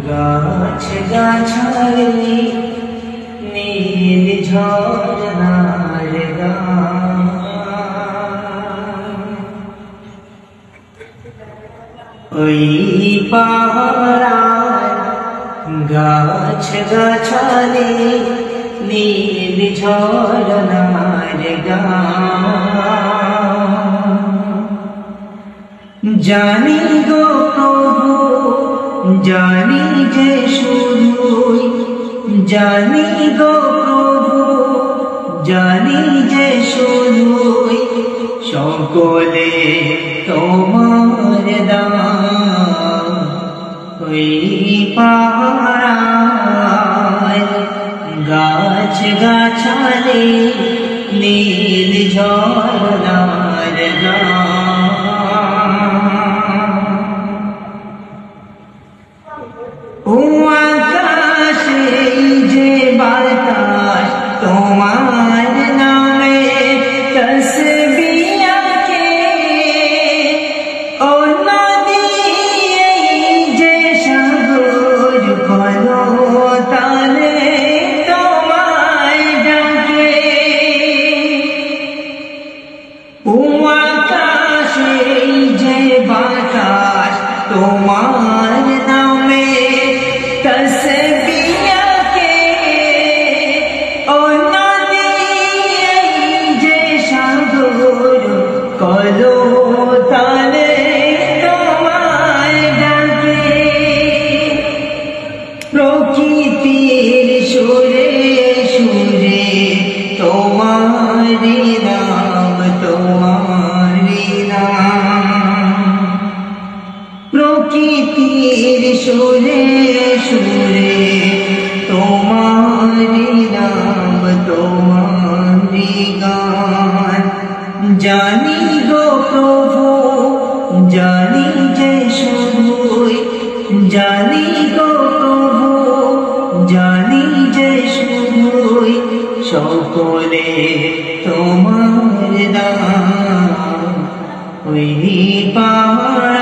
গাছ গাছালি নীল ঝরনার গান, ওই পাহাড় গাছ গাছালি নীল ঝরনার গান। জানি গো প্রভু জানি যে শুধুই, জানি গো প্রভু জানি যে শুধুই সকলে তোমার দান। ওই পাহাড় গাছ গাছালি নীল ঝরনার গান। ও আকাশে যে বাতাস তোমার নামে তসবিহ আঁকে, ও নদী যে সাগর কলতানে তোমায় ডাকে। ও আকাশে যে বাতাস তোমার নামে তসবিহ আঁকে, ও নদী যে সাগর কলতানে তোমায় ডাকে। প্রকৃতির সুরে সুরে তোমারি নাম তোমারি নাম, প্রকৃতির সুরে সুরে তোমারি নাম তোমারি গান। জানি গো প্রভু জানি যে শুধুই, জানি গো প্রভু জানি যে শুধুই সকলে তোমার দান। ওই পাহাড়